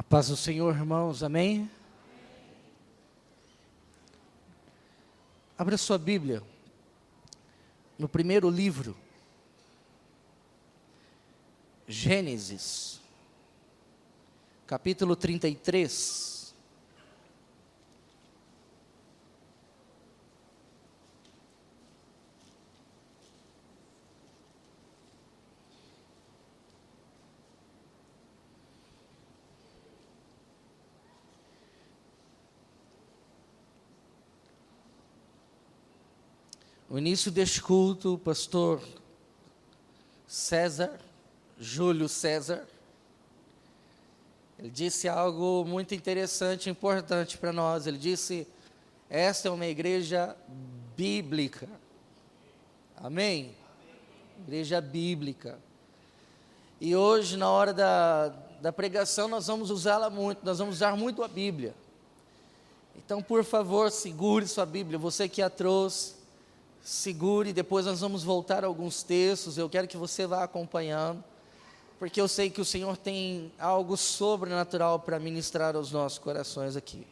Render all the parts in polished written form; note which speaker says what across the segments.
Speaker 1: A paz do Senhor, irmãos, amém? Abra sua Bíblia, no primeiro livro, Gênesis, capítulo 33. No início deste culto, o pastor Júlio César, ele disse algo muito interessante e importante para nós. Ele disse: esta é uma igreja bíblica. Amém? Igreja bíblica. E hoje, na hora da pregação, nós vamos usá-la muito, nós vamos usar muito a Bíblia. Então, por favor, segure sua Bíblia, você que a trouxe. Segure, depois nós vamos voltar a alguns textos. Eu quero que você vá acompanhando, porque eu sei que o Senhor tem algo sobrenatural para ministrar aos nossos corações aqui.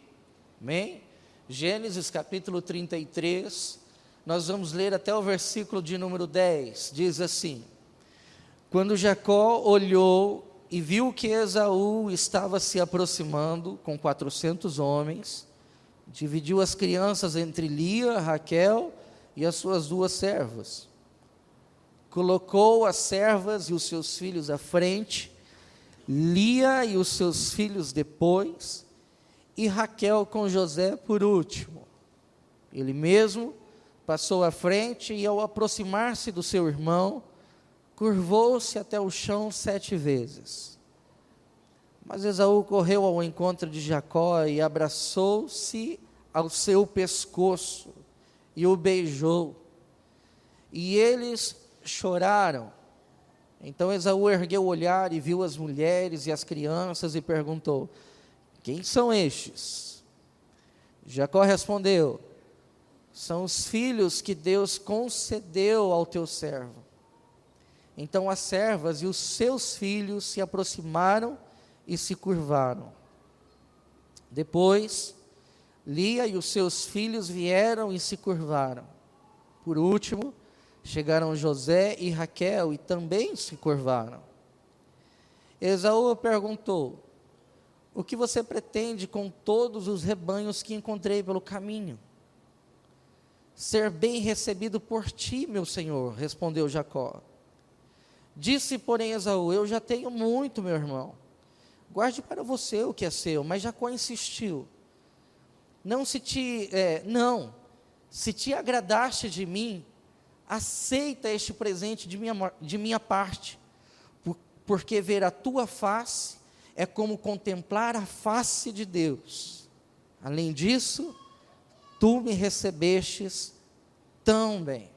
Speaker 1: Amém? Gênesis capítulo 33, nós vamos ler até o versículo de número 10, diz assim: quando Jacó olhou e viu que Esaú estava se aproximando com 400 homens, dividiu as crianças entre Lia, Raquel e as suas duas servas. Colocou as servas e os seus filhos à frente, Lia e os seus filhos depois, e Raquel com José por último. Ele mesmo passou à frente e, ao aproximar-se do seu irmão, curvou-se até o chão 7 vezes. Mas Esaú correu ao encontro de Jacó e abraçou-se ao seu pescoço e o beijou, e eles choraram. Então Esaú ergueu o olhar e viu as mulheres e as crianças e perguntou: quem são estes? Jacó respondeu: são os filhos que Deus concedeu ao teu servo. Então as servas e os seus filhos se aproximaram e se curvaram. Depois Lia e os seus filhos vieram e se curvaram. Por último, chegaram José e Raquel e também se curvaram. Esaú perguntou: o que você pretende com todos os rebanhos que encontrei pelo caminho? Ser bem recebido por ti, meu senhor, respondeu Jacó. Disse, porém, Esaú: eu já tenho muito, meu irmão. Guarde para você o que é seu. Mas Jacó insistiu: se te agradaste de mim, aceita este presente de minha parte, porque ver a tua face é como contemplar a face de Deus. Além disso, tu me recebestes tão bem.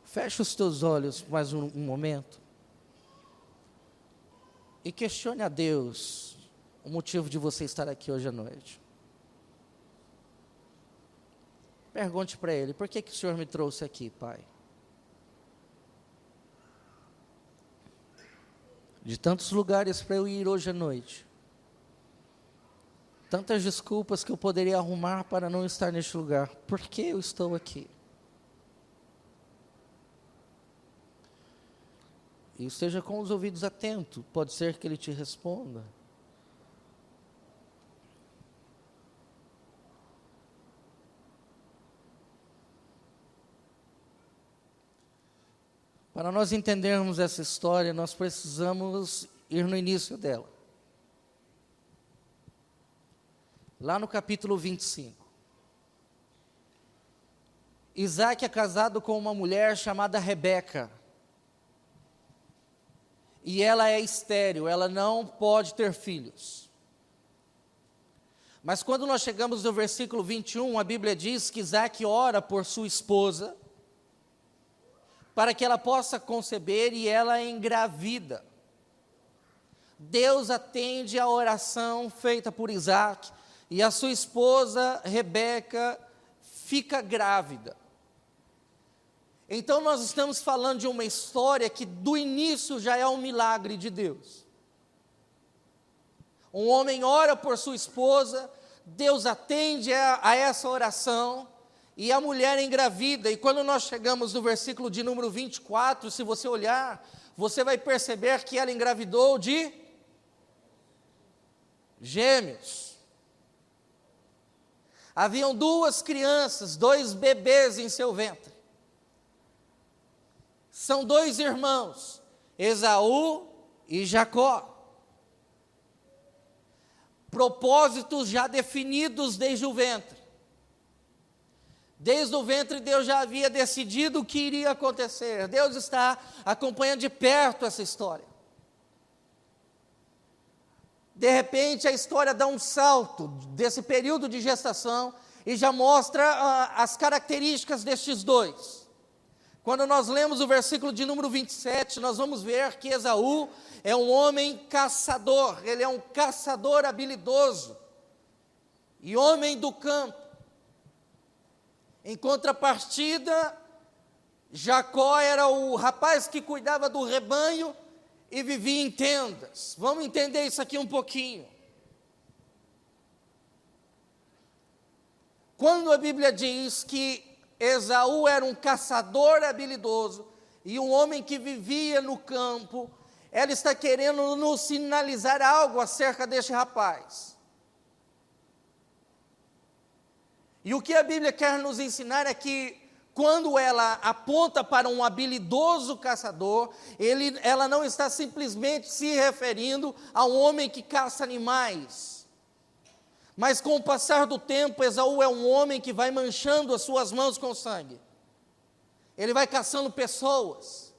Speaker 1: Fecha os teus olhos mais um momento e questione a Deus o motivo de você estar aqui hoje à noite. Pergunte para Ele: por que o Senhor me trouxe aqui, Pai? De tantos lugares para eu ir hoje à noite, tantas desculpas que eu poderia arrumar para não estar neste lugar, por que eu estou aqui? E esteja com os ouvidos atentos, pode ser que Ele te responda. Para nós entendermos essa história, nós precisamos ir no início dela. Lá no capítulo 25. Isaac é casado com uma mulher chamada Rebeca. E ela é estéril, ela não pode ter filhos. Mas quando nós chegamos no versículo 21, a Bíblia diz que Isaac ora por sua esposa, para que ela possa conceber, e ela engravida. Deus atende a oração feita por Isaac, e a sua esposa Rebeca fica grávida. Então nós estamos falando de uma história que do início já é um milagre de Deus. Um homem ora por sua esposa, Deus atende a essa oração, e a mulher engravida. E quando nós chegamos no versículo de número 24, se você olhar, você vai perceber que ela engravidou de gêmeos. Haviam 2 crianças, 2 bebês em seu ventre. São 2 irmãos, Esaú e Jacó. Propósitos já definidos desde o ventre. Desde o ventre Deus já havia decidido o que iria acontecer. Deus está acompanhando de perto essa história. De repente a história dá um salto desse período de gestação e já mostra as características destes 2. Quando nós lemos o versículo de número 27, nós vamos ver que Esaú é um homem caçador, ele é um caçador habilidoso e homem do campo. Em contrapartida, Jacó era o rapaz que cuidava do rebanho e vivia em tendas. Vamos entender isso aqui um pouquinho. Quando a Bíblia diz que Esaú era um caçador habilidoso e um homem que vivia no campo, ela está querendo nos sinalizar algo acerca deste rapaz. E o que a Bíblia quer nos ensinar é que, quando ela aponta para um habilidoso caçador, ela não está simplesmente se referindo a um homem que caça animais. Mas com o passar do tempo, Esaú é um homem que vai manchando as suas mãos com sangue. Ele vai caçando pessoas.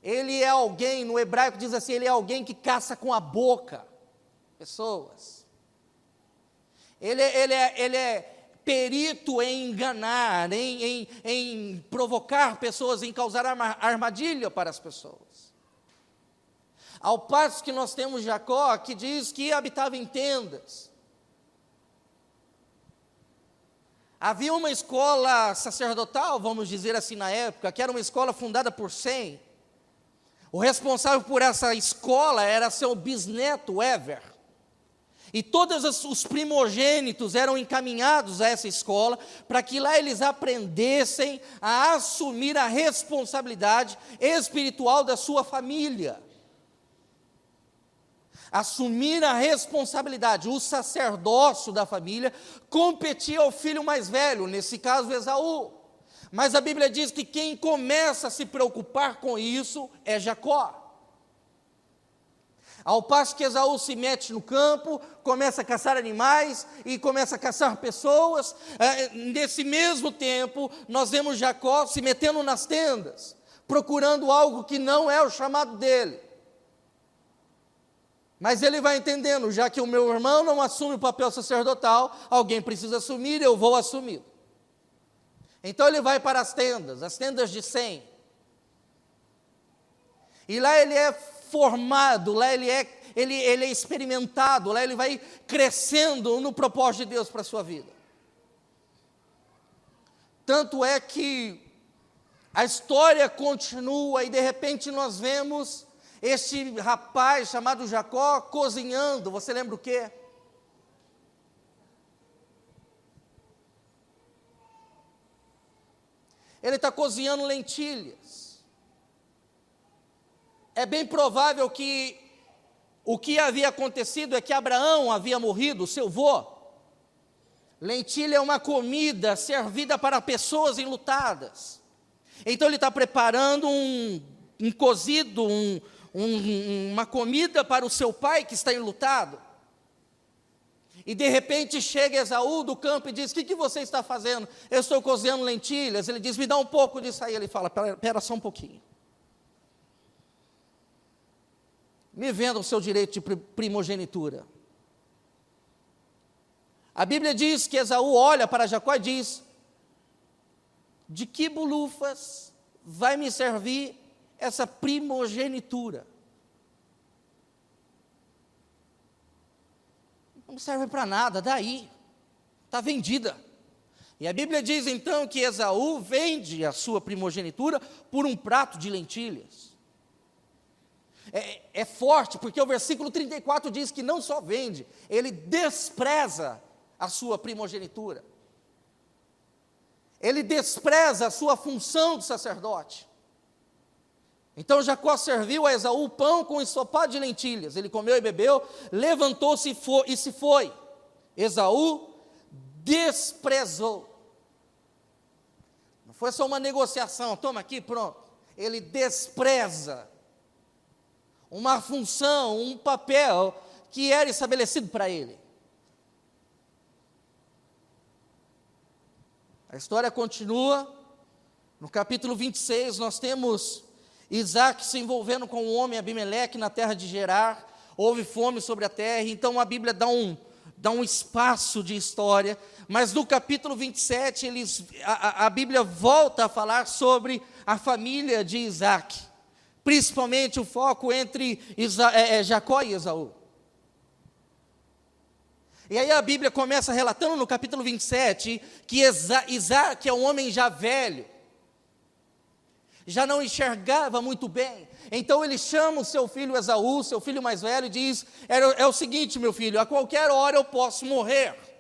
Speaker 1: Ele é alguém, no hebraico diz assim, ele é alguém que caça com a boca pessoas. Ele é perito em enganar, em provocar pessoas, em causar armadilha para as pessoas. Ao passo que nós temos Jacó, que diz que habitava em tendas. Havia uma escola sacerdotal, vamos dizer assim na época, que era uma escola fundada por Sem. O responsável por essa escola era seu bisneto, Ever. E todos os primogênitos eram encaminhados a essa escola para que lá eles aprendessem a assumir a responsabilidade espiritual da sua família. Assumir a responsabilidade, o sacerdócio da família competia ao filho mais velho, nesse caso Esaú. Mas a Bíblia diz que quem começa a se preocupar com isso é Jacó. Ao passo que Esaú se mete no campo, começa a caçar animais e começa a caçar pessoas, nesse mesmo tempo, nós vemos Jacó se metendo nas tendas, procurando algo que não é o chamado dele. Mas ele vai entendendo, já que o meu irmão não assume o papel sacerdotal, alguém precisa assumir, eu vou assumir. Então ele vai para as tendas de Sem. E lá ele é formado, lá ele é experimentado, lá ele vai crescendo no propósito de Deus para a sua vida. Tanto é que a história continua e de repente nós vemos este rapaz chamado Jacó cozinhando. Você lembra o quê? Ele está cozinhando lentilhas. É bem provável que o que havia acontecido é que Abraão havia morrido, seu vô. Lentilha é uma comida servida para pessoas enlutadas. Então ele está preparando um cozido, uma comida para o seu pai que está enlutado. E de repente chega Esaú do campo e diz: o que você está fazendo? Eu estou cozinhando lentilhas. Ele diz: me dá um pouco disso aí. Ele fala: espera só um pouquinho. Me venda o seu direito de primogenitura. A Bíblia diz que Esaú olha para Jacó e diz: de que bolufas vai me servir essa primogenitura? Não serve para nada, daí, está vendida. E a Bíblia diz então que Esaú vende a sua primogenitura por um prato de lentilhas. É forte, porque o versículo 34 diz que não só vende, ele despreza a sua primogenitura. Ele despreza a sua função de sacerdote. Então Jacó serviu a Esaú pão com ensopado de lentilhas. Ele comeu e bebeu, levantou-se e se foi. Esaú desprezou. Não foi só uma negociação, toma aqui, pronto. Ele despreza uma função, um papel que era estabelecido para ele. A história continua. No capítulo 26, nós temos Isaac se envolvendo com o homem Abimeleque na terra de Gerar. Houve fome sobre a terra, então a Bíblia dá um espaço de história. Mas no capítulo 27, a Bíblia volta a falar sobre a família de Isaac. Principalmente o foco entre Jacó e Esaú. E aí a Bíblia começa relatando no capítulo 27 que Isaac é um homem já velho, já não enxergava muito bem. Então ele chama o seu filho Esaú, seu filho mais velho, e diz: é o seguinte, meu filho, a qualquer hora eu posso morrer.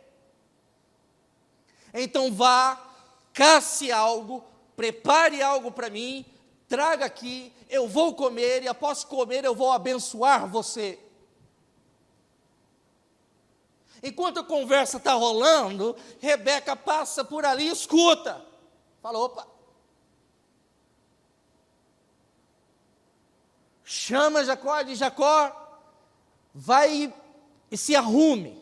Speaker 1: Então vá, casse algo, prepare algo para mim, traga aqui, eu vou comer, e após comer eu vou abençoar você. Enquanto a conversa está rolando, Rebeca passa por ali e escuta. Fala, opa. Chama Jacó e diz: Jacó, vai e se arrume.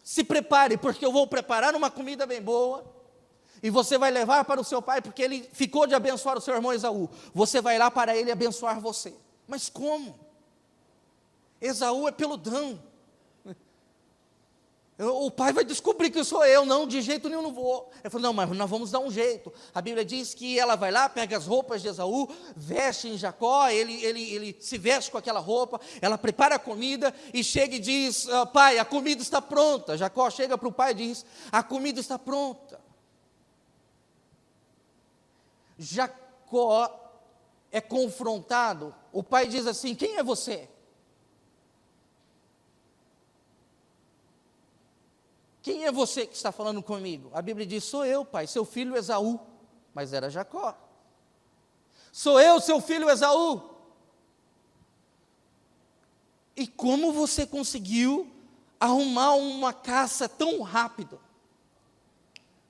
Speaker 1: Se prepare, porque eu vou preparar uma comida bem boa. E você vai levar para o seu pai, porque ele ficou de abençoar o seu irmão Esaú. Você vai lá para ele abençoar você. Mas como? Esaú é peludão. O pai vai descobrir que sou eu. Não, de jeito nenhum não vou. Ele falou: não, mas nós vamos dar um jeito. A Bíblia diz que ela vai lá, pega as roupas de Esaú, veste em Jacó, ele se veste com aquela roupa, ela prepara a comida e chega e diz: pai, a comida está pronta. Jacó chega para o pai e diz: a comida está pronta. Jacó é confrontado. O pai diz assim: quem é você? Quem é você que está falando comigo? A Bíblia diz: sou eu, pai, seu filho Esaú. Mas era Jacó. Sou eu, seu filho Esaú. E como você conseguiu arrumar uma caça tão rápido?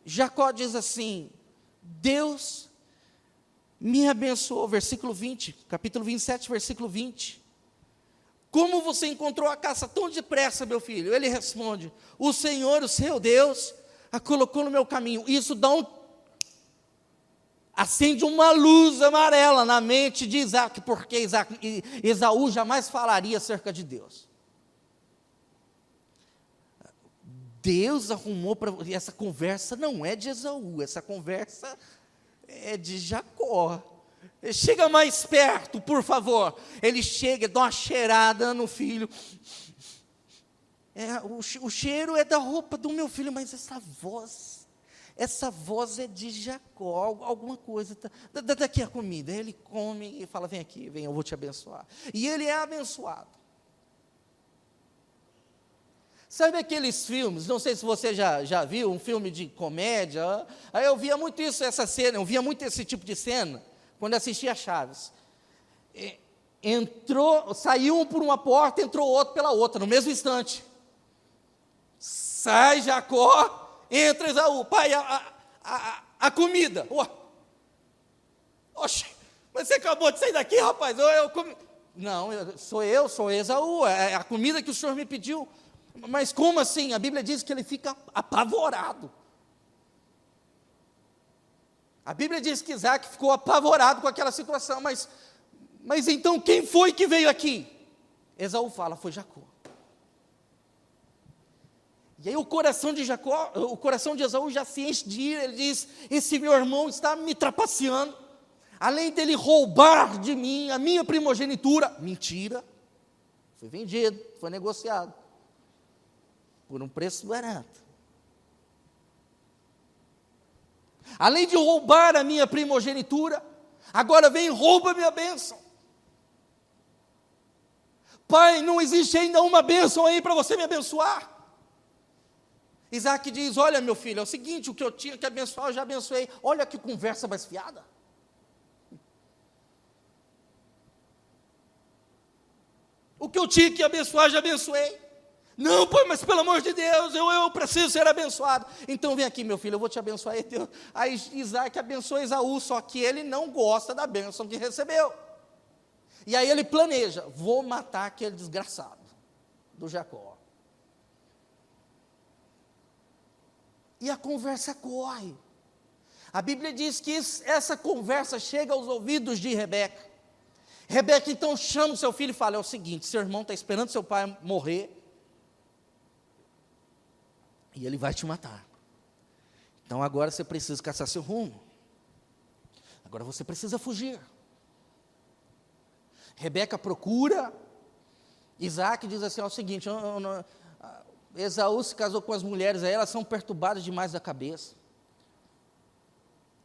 Speaker 1: Jacó diz assim: Deus me abençoou. Versículo 20, capítulo 27, versículo 20. Como você encontrou a caça tão depressa, meu filho? Ele responde: o Senhor, o seu Deus, a colocou no meu caminho. Isso acende uma luz amarela na mente de Isaac, porque Esaú jamais falaria acerca de Deus. Deus arrumou para... Essa conversa não é de Esaú, essa conversa é de Jacó. Chega mais perto, por favor. Ele chega, dá uma cheirada no filho. O cheiro é da roupa do meu filho, mas essa voz é de Jacó, alguma coisa. Daqui a comida. Ele come e fala: vem aqui, vem, eu vou te abençoar. E ele é abençoado. Sabe aqueles filmes, não sei se você já viu, um filme de comédia, aí eu via muito essa cena, eu via muito esse tipo de cena, quando assistia Chaves. Saiu um por uma porta, entrou outro pela outra, no mesmo instante. Sai Jacó, entra Esaú. Pai, a comida. Oxe, mas você acabou de sair daqui, rapaz. Eu comi. Não, sou Esaú, é a comida que o senhor me pediu. Mas como assim? A Bíblia diz que ele fica apavorado. A Bíblia diz que Isaac ficou apavorado com aquela situação, mas então quem foi que veio aqui? Esaú fala: foi Jacó. E aí o coração de Esaú já se enche de ira. Ele diz: esse meu irmão está me trapaceando, além dele roubar de mim a minha primogenitura. Mentira, foi vendido, foi negociado, por um preço barato. Além de roubar a minha primogenitura, agora vem e rouba a minha bênção. Pai, não existe ainda uma bênção aí para você me abençoar. Isaac diz, olha meu filho, é o seguinte, o que eu tinha que abençoar, eu já abençoei. Olha que conversa mais fiada. O que eu tinha que abençoar, já abençoei. Não, pai, mas pelo amor de Deus, eu preciso ser abençoado. Então vem aqui, meu filho, eu vou te abençoar. Aí Isaac abençoa Esaú, só que ele não gosta da bênção que recebeu. E aí ele planeja, vou matar aquele desgraçado do Jacó. E a conversa corre. A Bíblia diz que essa conversa chega aos ouvidos de Rebeca. Rebeca então chama o seu filho e fala, é o seguinte, seu irmão está esperando seu pai morrer, e ele vai te matar. Então agora você precisa caçar seu rumo. Agora você precisa fugir. Rebeca procura, Isaac diz assim, é o seguinte, Esaú se casou com as mulheres, aí elas são perturbadas demais da cabeça.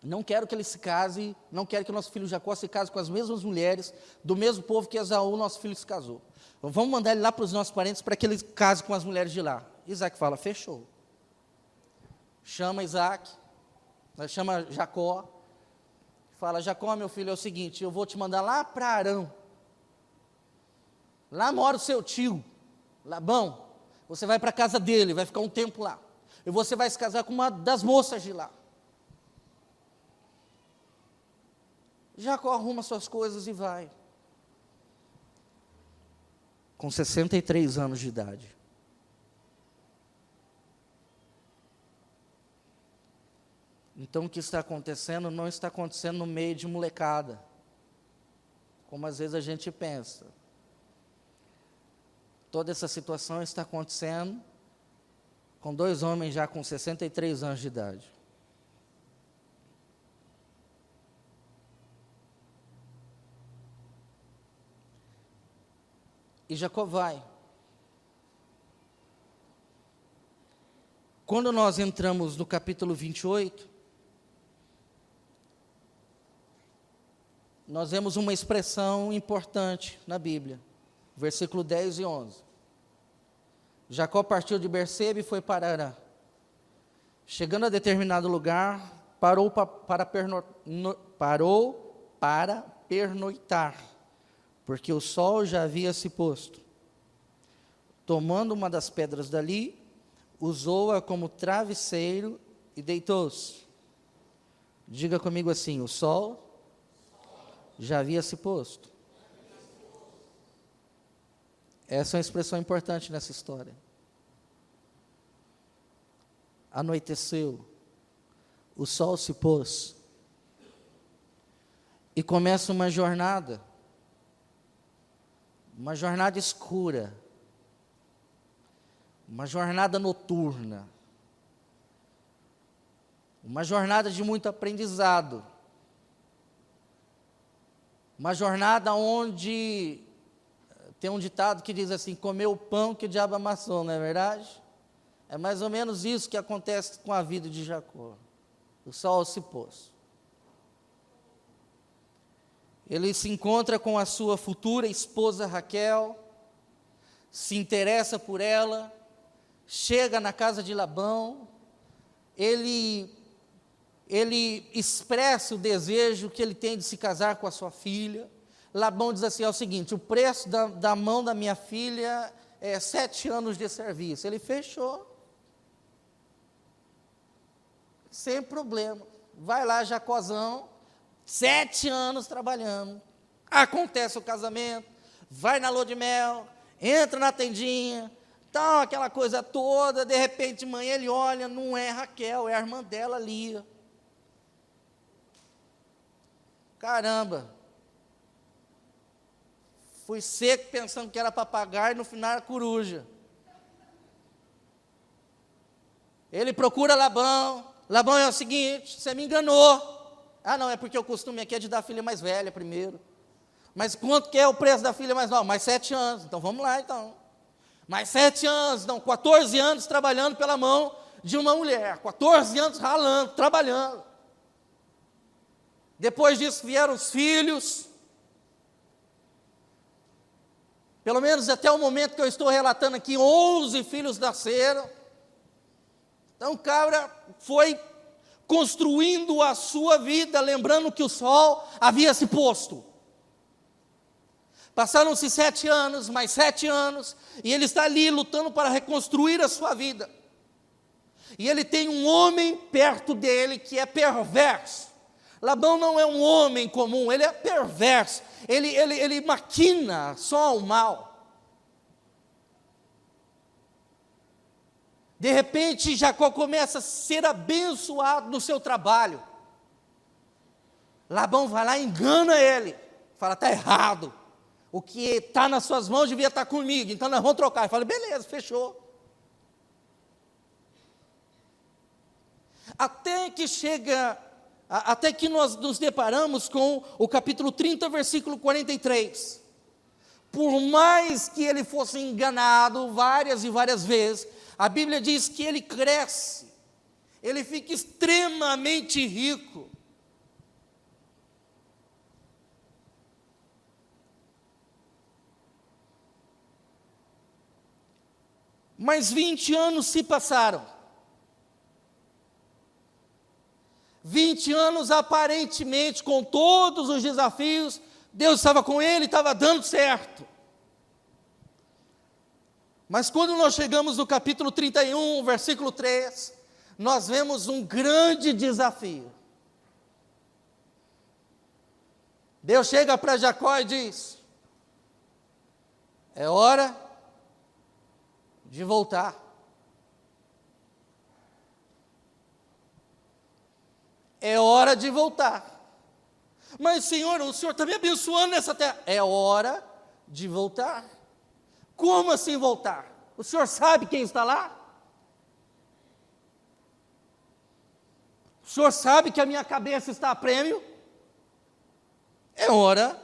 Speaker 1: Não quero que ele se case, não quero que o nosso filho Jacó se case com as mesmas mulheres, do mesmo povo que Esaú, nosso filho, se casou. Então, vamos mandar ele lá para os nossos parentes, para que ele case com as mulheres de lá. Isaac fala, fechou. Chama Isaac, chama Jacó, fala, Jacó, meu filho, é o seguinte, eu vou te mandar lá para Arã. Lá mora o seu tio, Labão. Você vai para a casa dele, vai ficar um tempo lá. E você vai se casar com uma das moças de lá. Jacó arruma suas coisas e vai. Com 63 anos de idade. Então o que está acontecendo não está acontecendo no meio de molecada, como às vezes a gente pensa. Toda essa situação está acontecendo com dois homens já com 63 anos de idade. E Jacó vai. Quando nós entramos no capítulo 28, nós vemos uma expressão importante na Bíblia, versículo 10 e 11. Jacó partiu de Berseba e foi para Arã. Chegando a determinado lugar, parou para pernoitar, porque o sol já havia se posto. Tomando uma das pedras dali, usou-a como travesseiro e deitou-se. Diga comigo assim, o sol já havia se posto. Essa é uma expressão importante nessa história. Anoiteceu, o sol se pôs, e começa uma jornada escura, uma jornada noturna, uma jornada de muito aprendizado, uma jornada onde tem um ditado que diz assim, comeu o pão que o diabo amassou, não é verdade? É mais ou menos isso que acontece com a vida de Jacó. O sol se pôs. Ele se encontra com a sua futura esposa Raquel, se interessa por ela, chega na casa de Labão, ele expressa o desejo que ele tem de se casar com a sua filha. Labão diz assim, é o seguinte, o preço da mão da minha filha é 7 anos de serviço. Ele fechou. Sem problema. Vai lá, Jacózão, 7 anos trabalhando. Acontece o casamento, vai na lua de mel, entra na tendinha, tal, aquela coisa toda, de repente de manhã ele olha, não é Raquel, é a irmã dela ali. Caramba. Fui seco pensando que era papagaio e no final era coruja. Ele procura Labão. Labão, é o seguinte, você me enganou. Ah, não, é porque o costume aqui é de dar a filha mais velha primeiro. Mas quanto que é o preço da filha mais nova? Mais 7 anos. Então vamos lá, então. Mais 7 anos, não, 14 anos trabalhando pela mão de uma mulher. 14 anos ralando, trabalhando. Depois disso vieram os filhos. Pelo menos até o momento que eu estou relatando aqui, 11 filhos nasceram. Então o cara foi construindo a sua vida, lembrando que o sol havia se posto. Passaram-se 7 anos, mais 7 anos, e ele está ali lutando para reconstruir a sua vida. E ele tem um homem perto dele que é perverso. Labão não é um homem comum, ele é perverso, ele maquina só o mal. De repente, Jacó começa a ser abençoado no seu trabalho. Labão vai lá e engana ele, fala, está errado, o que está nas suas mãos devia estar comigo, então nós vamos trocar. Ele fala, beleza, fechou. Até que nós nos deparamos com o capítulo 30, versículo 43. Por mais que ele fosse enganado várias e várias vezes, a Bíblia diz que ele cresce, ele fica extremamente rico. Mas 20 anos se passaram. 20 anos aparentemente, com todos os desafios, Deus estava com ele, estava dando certo. Mas quando nós chegamos no capítulo 31, versículo 3, nós vemos um grande desafio. Deus chega para Jacó e diz, é hora de voltar. É hora de voltar. Mas, Senhor, o Senhor está me abençoando nessa terra. É hora de voltar. Como assim voltar? O Senhor sabe quem está lá? O Senhor sabe que a minha cabeça está a prêmio? É hora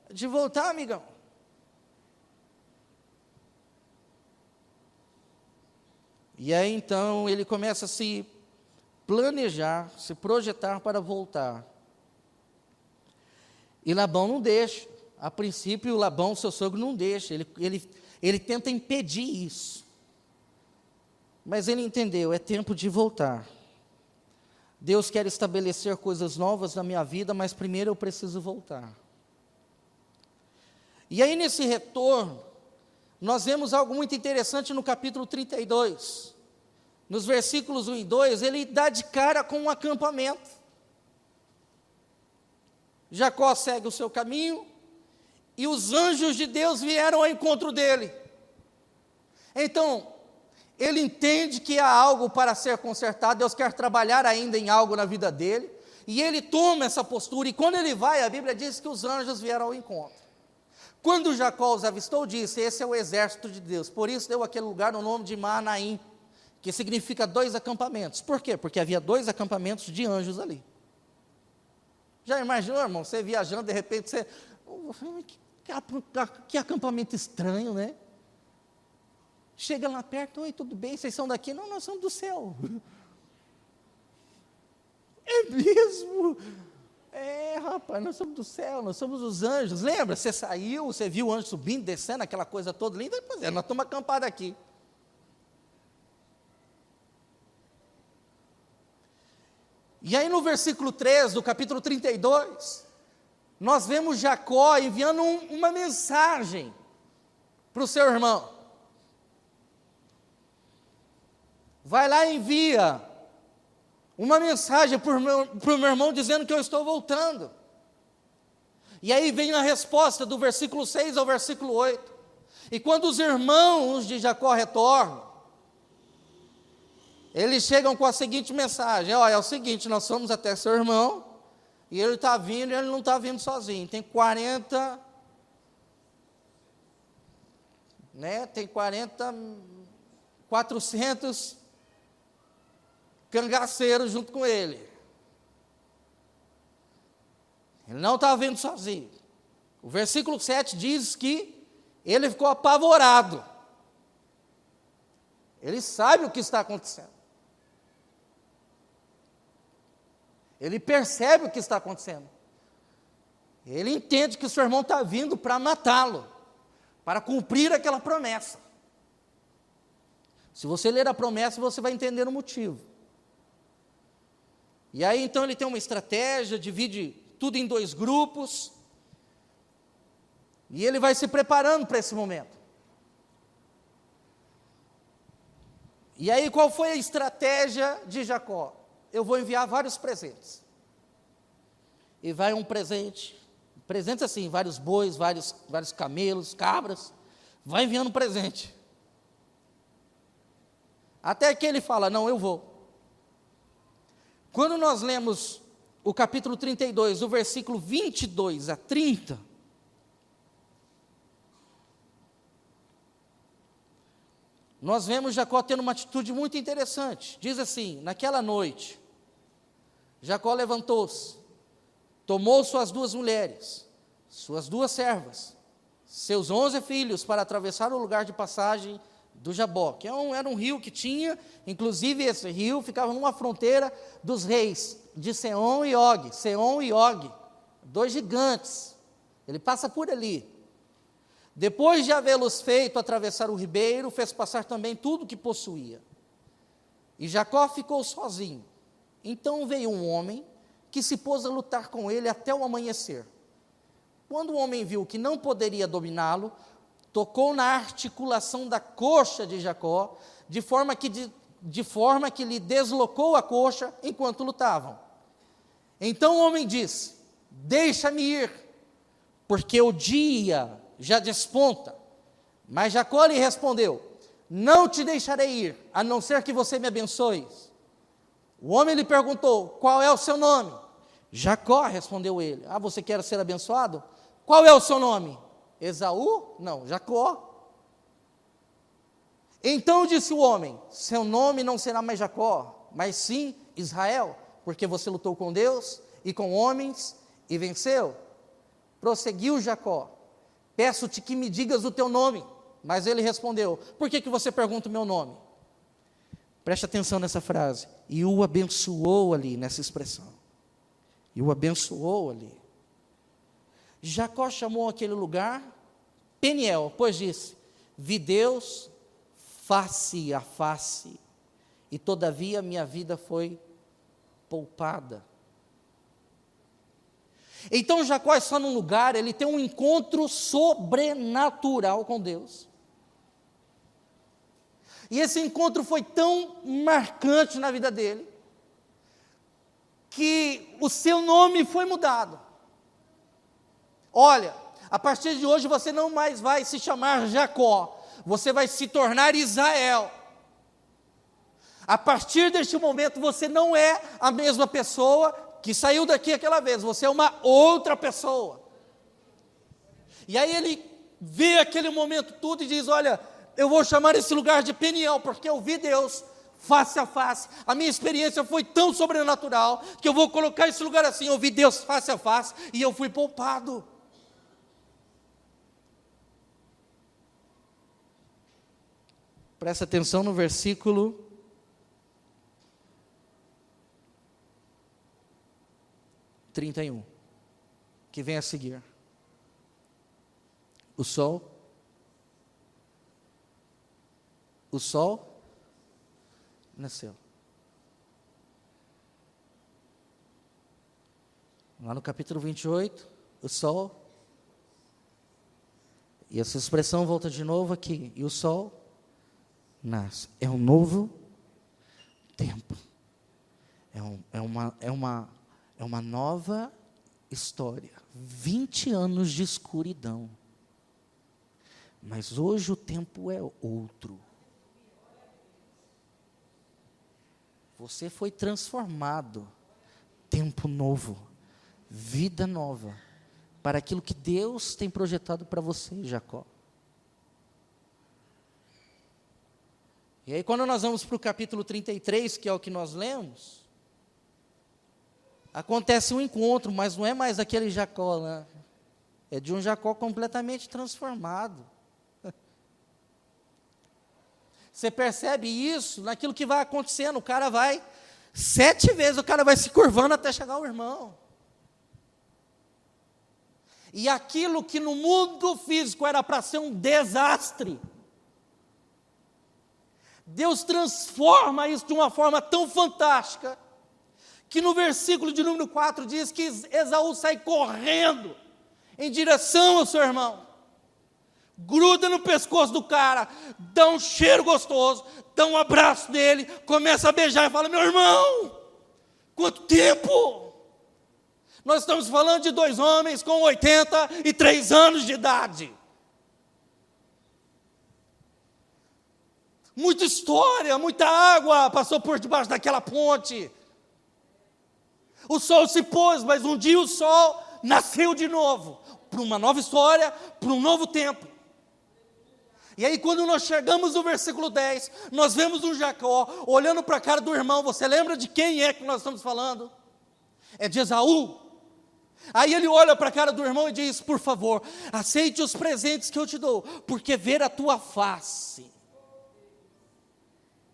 Speaker 1: de voltar, amigão. E aí, então, ele começa a se planejar, se projetar para voltar. E Labão não deixa. A princípio, Labão, seu sogro, não deixa. Ele tenta impedir isso. Mas ele entendeu, é tempo de voltar. Deus quer estabelecer coisas novas na minha vida, mas primeiro eu preciso voltar. E aí, nesse retorno, nós vemos algo muito interessante no capítulo 32. Nos versículos 1 e 2, ele dá de cara com um acampamento. Jacó segue o seu caminho, e os anjos de Deus vieram ao encontro dele. Então, ele entende que há algo para ser consertado, Deus quer trabalhar ainda em algo na vida dele, e ele toma essa postura, e quando ele vai, a Bíblia diz que os anjos vieram ao encontro. Quando Jacó os avistou, disse, esse é o exército de Deus, por isso deu aquele lugar o nome de Manaim, que significa 2 acampamentos. Por quê? Porque havia 2 acampamentos de anjos ali. Já imaginou, irmão, você viajando, de repente, você... Que acampamento estranho, né? Chega lá perto, oi, tudo bem, vocês são daqui? Não, nós somos do céu. É mesmo? É, rapaz, nós somos do céu, nós somos os anjos. Lembra, você saiu, você viu o anjo subindo, descendo, aquela coisa toda linda? Pois é, nós estamos acampados aqui. E aí no versículo 3 do capítulo 32, nós vemos Jacó enviando uma mensagem para o seu irmão. Vai lá e envia uma mensagem para o meu irmão dizendo que eu estou voltando. E aí vem a resposta do versículo 6 ao versículo 8. E quando os irmãos de Jacó retornam, eles chegam com a seguinte mensagem, olha, é o seguinte, nós fomos até seu irmão, e ele está vindo, e ele não está vindo sozinho, tem 400 cangaceiros junto com ele. Ele não está vindo sozinho. O versículo 7 diz que ele ficou apavorado. Ele sabe o que está acontecendo. Ele percebe o que está acontecendo. Ele entende que o seu irmão está vindo para matá-lo, para cumprir aquela promessa. Se você ler a promessa, você vai entender o motivo. E aí, então, ele tem uma estratégia, divide tudo em 2 grupos, e ele vai se preparando para esse momento. E aí, qual foi a estratégia de Jacó? Eu vou enviar vários presentes. E vai um presente, presentes assim, vários bois, vários camelos, cabras, vai enviando presente. Até que ele fala, não, eu vou. Quando nós lemos o capítulo 32, o versículo 22 a 30, nós vemos Jacó tendo uma atitude muito interessante. Diz assim, naquela noite, Jacó levantou-se, tomou suas 2 mulheres, suas 2 servas, seus 11 filhos, para atravessar o lugar de passagem do Jabó, que era um rio que tinha, inclusive esse rio ficava numa fronteira dos reis de Seom e Og. Seom e Og, 2 gigantes, ele passa por ali. Depois de havê-los feito atravessar o ribeiro, fez passar também tudo que possuía. E Jacó ficou sozinho. Então veio um homem que se pôs a lutar com ele até o amanhecer. Quando o homem viu que não poderia dominá-lo, tocou na articulação da coxa de Jacó, de forma que lhe deslocou a coxa enquanto lutavam. Então o homem disse, deixa-me ir, porque o dia já desponta. Mas Jacó lhe respondeu, não te deixarei ir, a não ser que você me abençoe. O homem lhe perguntou, qual é o seu nome? Jacó, respondeu ele. Ah, você quer ser abençoado? Qual é o seu nome? Esaú? Não, Jacó. Então disse o homem, seu nome não será mais Jacó, mas sim Israel, porque você lutou com Deus e com homens e venceu. Prosseguiu Jacó, peço-te que me digas o teu nome. Mas ele respondeu, por que você pergunta o meu nome? Preste atenção nessa frase, e o abençoou ali, nessa expressão, e o abençoou ali. Jacó chamou aquele lugar Peniel, pois disse, vi Deus face a face, e todavia minha vida foi poupada. Então Jacó está num lugar, ele tem um encontro sobrenatural com Deus. E esse encontro foi tão marcante na vida dele, que o seu nome foi mudado. Olha, a partir de hoje você não mais vai se chamar Jacó, você vai se tornar Israel. A partir deste momento você não é a mesma pessoa que saiu daqui aquela vez, você é uma outra pessoa. E aí ele vê aquele momento tudo e diz, olha, eu vou chamar esse lugar de Peniel, porque eu vi Deus face a face, a minha experiência foi tão sobrenatural, que eu vou colocar esse lugar assim, eu vi Deus face a face, e eu fui poupado. Presta atenção no versículo 31, que vem a seguir. O sol nasceu. Lá no capítulo 28, o sol, e essa expressão volta de novo aqui, e o sol nasce. É um novo tempo. É uma nova história. 20 anos de escuridão. Mas hoje o tempo é outro. Você foi transformado. Tempo novo. Vida nova. Para aquilo que Deus tem projetado para você, Jacó. E aí quando nós vamos para o capítulo 33, que é o que nós lemos, acontece um encontro, mas não é mais aquele Jacó, né? É de um Jacó completamente transformado. Você percebe isso naquilo que vai acontecendo, o cara vai, 7 vezes o cara vai se curvando até chegar ao irmão. E aquilo que no mundo físico era para ser um desastre, Deus transforma isso de uma forma tão fantástica, que no versículo de número 4 diz que Esaú sai correndo em direção ao seu irmão, gruda no pescoço do cara, dá um cheiro gostoso, dá um abraço nele, começa a beijar e fala: meu irmão, quanto tempo! Nós estamos falando de 2 homens com 83 anos de idade. Muita história, muita água passou por debaixo daquela ponte. O sol se pôs, mas um dia o sol nasceu de novo, para uma nova história, para um novo tempo. E aí quando nós chegamos no versículo 10, nós vemos um Jacó olhando para a cara do irmão. Você lembra de quem é que nós estamos falando? É de Esaú. Aí ele olha para a cara do irmão e diz: por favor, aceite os presentes que eu te dou, porque ver a tua face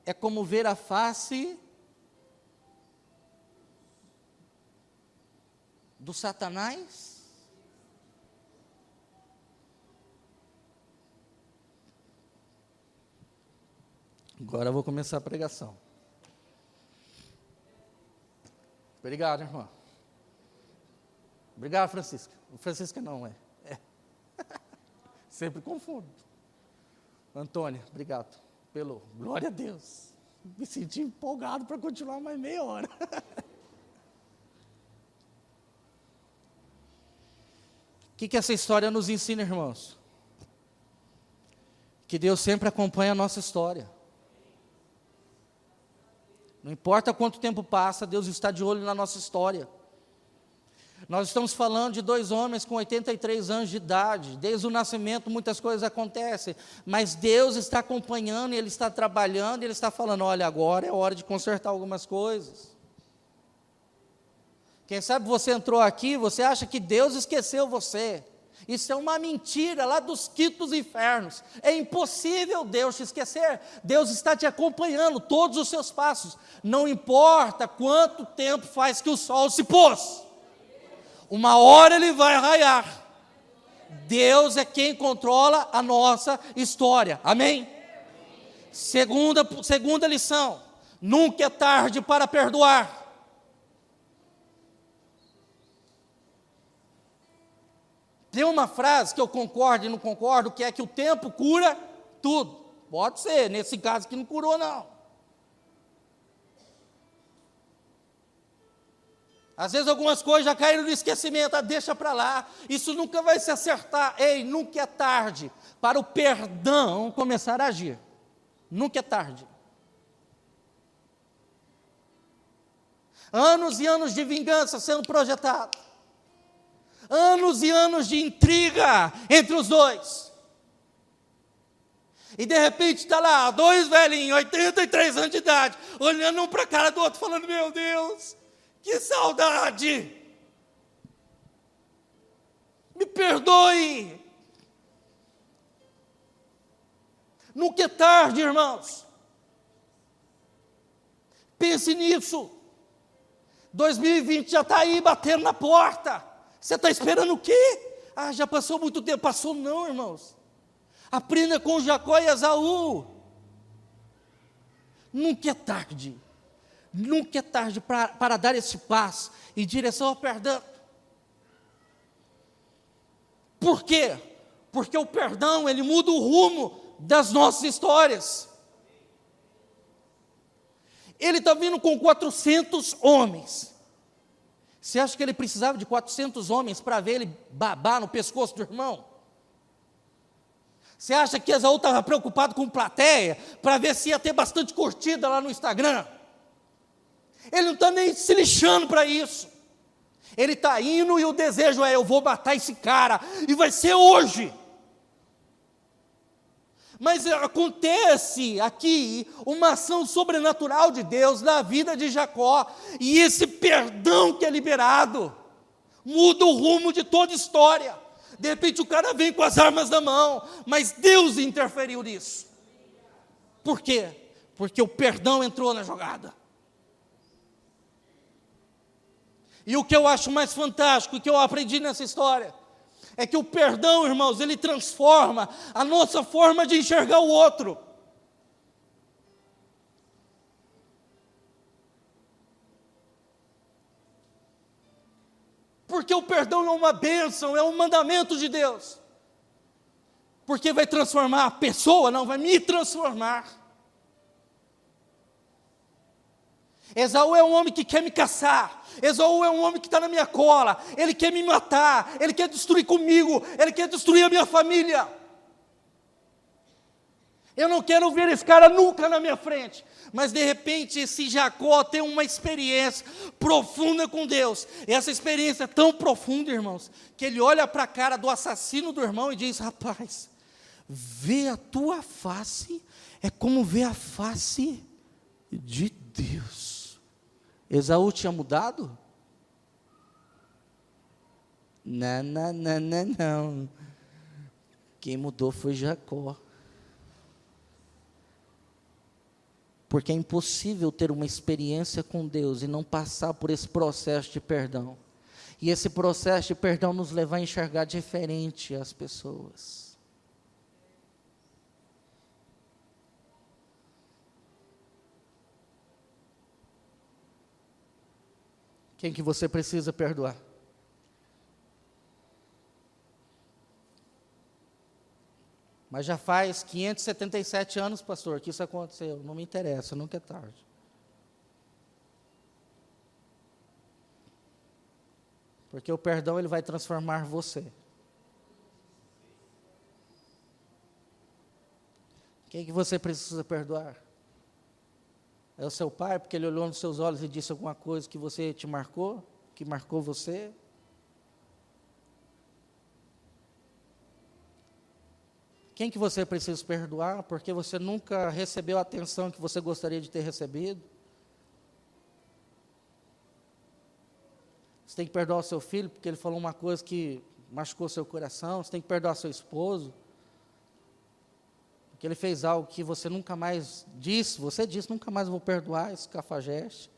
Speaker 1: é como ver a face do Satanás. Agora eu vou começar a pregação. Obrigado, irmão. Obrigado, Francisca. Francisca não é. Sempre confundo. Antônia, obrigado pelo... Glória a Deus. Me senti empolgado para continuar mais meia hora. O que essa história nos ensina, irmãos? Que Deus sempre acompanha a nossa história. Não importa quanto tempo passa, Deus está de olho na nossa história. Nós estamos falando de 2 homens com 83 anos de idade. Desde o nascimento muitas coisas acontecem, mas Deus está acompanhando, Ele está trabalhando, Ele está falando: olha, agora é hora de consertar algumas coisas. Quem sabe você entrou aqui, você acha que Deus esqueceu você. Isso é uma mentira lá dos quintos infernos. É impossível Deus te esquecer. Deus está te acompanhando todos os seus passos. Não importa quanto tempo faz que o sol se pôs. Uma hora ele vai raiar. Deus é quem controla a nossa história. Amém? Segunda lição: nunca é tarde para perdoar. Tem uma frase que eu concordo e não concordo, que é que o tempo cura tudo. Pode ser, nesse caso que não curou não. Às vezes algumas coisas já caíram no esquecimento, deixa para lá, isso nunca vai se acertar. Ei, nunca é tarde para o perdão começar a agir. Nunca é tarde. Anos e anos de vingança sendo projetados. Anos e anos de intriga entre os dois. E de repente está lá, 2 velhinhos, 83 anos de idade, olhando um para a cara do outro, falando: meu Deus, que saudade! Me perdoe! Nunca é tarde, irmãos. Pense nisso. 2020 já está aí batendo na porta. Você está esperando o quê? Ah, já passou muito tempo. Passou não, irmãos. Aprenda com Jacó e Esaú. Nunca é tarde. Nunca é tarde para dar esse passo em direção ao perdão. Por quê? Porque o perdão, ele muda o rumo das nossas histórias. Ele está vindo com 400 homens. Você acha que ele precisava de 400 homens para ver ele babar no pescoço do irmão? Você acha que Esaú estava preocupado com plateia, para ver se ia ter bastante curtida lá no Instagram? Ele não está nem se lixando para isso. Ele está indo e o desejo é: eu vou matar esse cara, e vai ser hoje. Mas acontece aqui uma ação sobrenatural de Deus na vida de Jacó, e esse perdão que é liberado muda o rumo de toda a história. De repente o cara vem com as armas na mão, mas Deus interferiu nisso. Por quê? Porque o perdão entrou na jogada. E o que eu acho mais fantástico, o que eu aprendi nessa história, É que o perdão, irmãos, ele transforma a nossa forma de enxergar o outro. Porque o perdão é uma bênção, é um mandamento de Deus. Porque vai transformar a pessoa, não, vai me transformar. Esaú é um homem que quer me caçar. Esaú é um homem que está na minha cola. Ele quer me matar. Ele quer destruir comigo. Ele quer destruir a minha família. Eu não quero ver esse cara nunca na minha frente. Mas de repente esse Jacó tem uma experiência profunda com Deus. E essa experiência é tão profunda, irmãos, que ele olha para a cara do assassino do irmão e diz: rapaz, ver a tua face é como ver a face de Deus. Esaú tinha mudado? Não. Quem mudou foi Jacó. Porque é impossível ter uma experiência com Deus e não passar por esse processo de perdão. E esse processo de perdão nos leva a enxergar diferente as pessoas. Quem que você precisa perdoar? Mas já faz 577 anos, pastor, que isso aconteceu. Não me interessa, nunca é tarde. Porque o perdão, ele vai transformar você. Quem que você precisa perdoar? É o seu pai, porque ele olhou nos seus olhos e disse alguma coisa que você te marcou, que marcou você? Quem que você precisa perdoar, porque você nunca recebeu a atenção que você gostaria de ter recebido? Você tem que perdoar o seu filho, porque ele falou uma coisa que machucou seu coração. Você tem que perdoar seu esposo, porque ele fez algo que você nunca mais disse. Você disse: nunca mais vou perdoar esse cafajeste.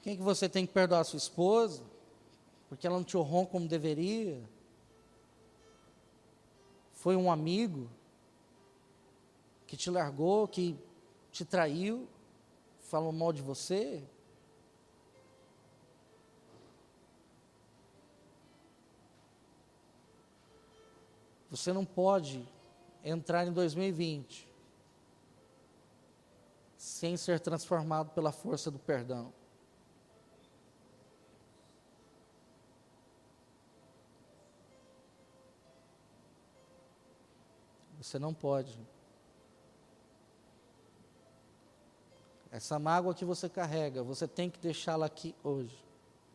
Speaker 1: Quem que você tem que perdoar? A sua esposa, porque ela não te honrou como deveria. Foi um amigo que te largou, que te traiu, falou mal de você. Você não pode entrar em 2020 sem ser transformado pela força do perdão. Você não pode. Essa mágoa que você carrega, você tem que deixá-la aqui hoje.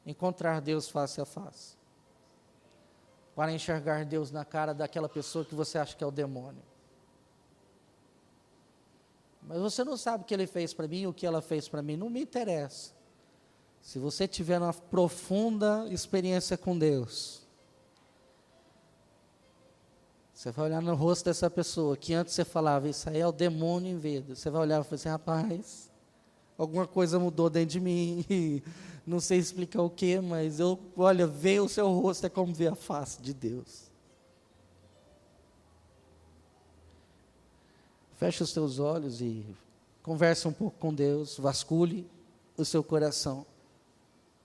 Speaker 1: Encontrar Deus face a face. Para enxergar Deus na cara daquela pessoa que você acha que é o demônio. Mas você não sabe o que ele fez para mim, o que ela fez para mim, não me interessa. Se você tiver uma profunda experiência com Deus, você vai olhar no rosto dessa pessoa, que antes você falava: isso aí é o demônio em vida. Você vai olhar e falar assim: rapaz, alguma coisa mudou dentro de mim, não sei explicar o que, mas olha, ver o seu rosto é como ver a face de Deus. Feche os teus olhos e converse um pouco com Deus, vasculhe o seu coração.